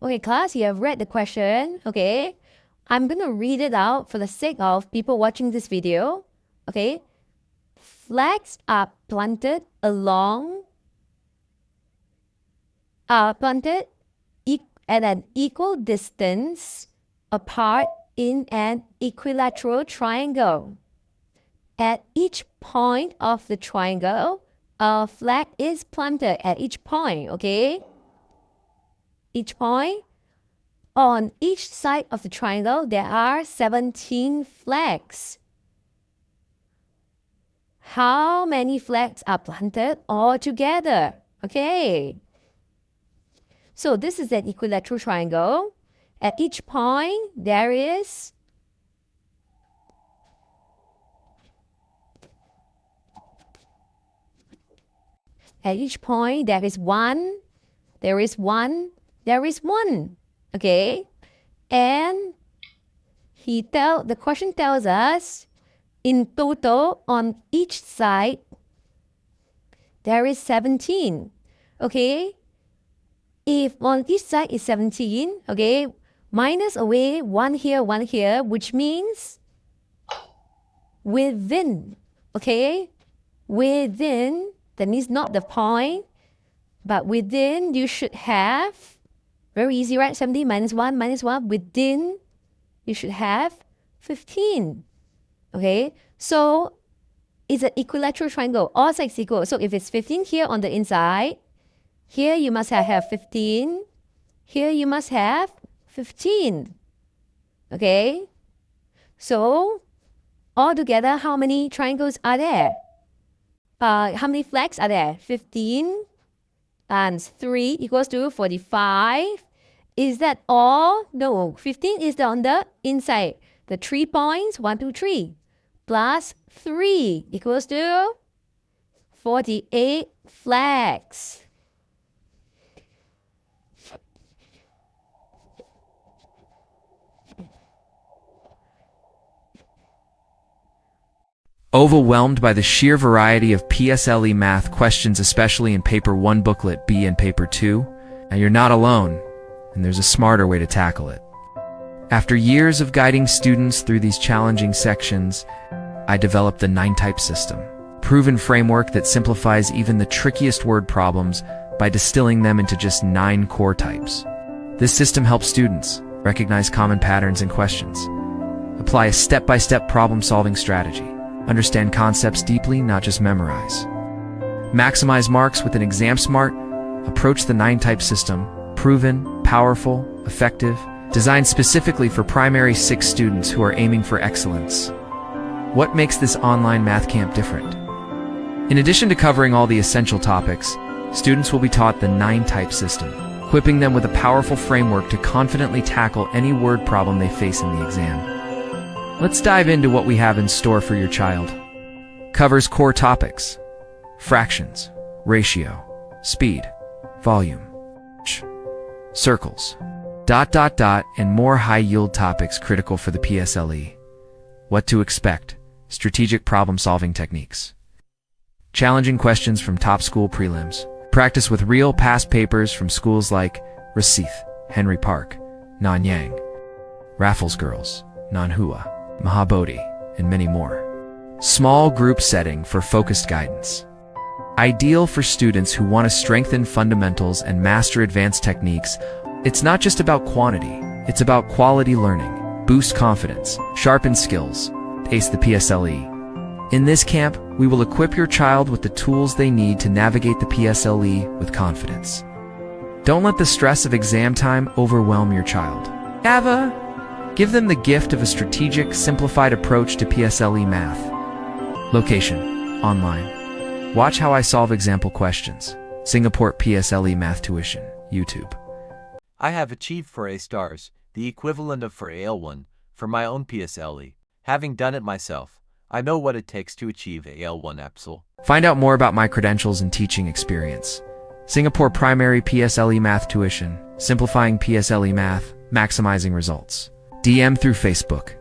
Okay, class, you have read the question, okay? I'm going to read it out for the sake of people watching this video, okay? Flags are planted at an equal distance apart in an equilateral triangle. At each point of the triangle, a flag is planted at each point, okay? Each point. On each side of the triangle, there are 17 flags. How many flags are planted all together? Okay. So this is an equilateral triangle. At each point, there is one. There is one. Okay, and the question tells us in total on each side there is 17. Okay, if on each side is 17, okay, minus away one here, which means within, okay, within, that means not the point, but within you should have, very easy, right? 17 minus 1, within, you should have 15. Okay, so it's an equilateral triangle. All sides equal. So if it's 15 here on the inside, here you must have 15. Here you must have 15. Okay, so altogether, how many triangles are there? How many flags are there? 15 times 3 equals to 45. Is that all? No, 15 is on the inside. The 3 points, 1, 2, 3, plus 3 equals to 48 flags. Overwhelmed by the sheer variety of PSLE math questions, especially in Paper 1 Booklet B and Paper 2? Now you're not alone, and there's a smarter way to tackle it. After years of guiding students through these challenging sections, I developed the 9-type system, proven framework that simplifies even the trickiest word problems by distilling them into just 9 core types. This system helps students recognize common patterns in questions, apply a step-by-step problem-solving strategy, understand concepts deeply, not just memorize, maximize marks with an exam-smart approach. The 9-type system, proven, powerful, effective, designed specifically for primary 6 students who are aiming for excellence. What makes this online math camp different? In addition to covering all the essential topics, students will be taught the 9-type system, equipping them with a powerful framework to confidently tackle any word problem they face in the exam. Let's dive into what we have in store for your child. Covers core topics: fractions, ratio, speed, volume, circles, ... and more high-yield topics critical for the PSLE. What to expect: strategic problem-solving techniques, challenging questions from top school prelims, practice with real past papers from schools like Recife, Henry Park, Nanyang, Raffles Girls, Nanhua, Mahabodhi, and many more. Small group setting for focused guidance. Ideal for students who want to strengthen fundamentals and master advanced techniques. It's not just about quantity, it's about quality learning. Boost confidence, sharpen skills, ace the PSLE. In this camp, we will equip your child with the tools they need to navigate the PSLE with confidence. Don't let the stress of exam time overwhelm your child. Give them the gift of a strategic, simplified approach to PSLE math. Location: online. Watch how I solve example questions. Singapore PSLE Math Tuition, YouTube. I have achieved for A stars, the equivalent of for AL1, for my own PSLE. Having done it myself, I know what it takes to achieve AL1 EPSL. Find out more about my credentials and teaching experience. Singapore Primary PSLE Math Tuition, simplifying PSLE math, maximizing results. DM through Facebook.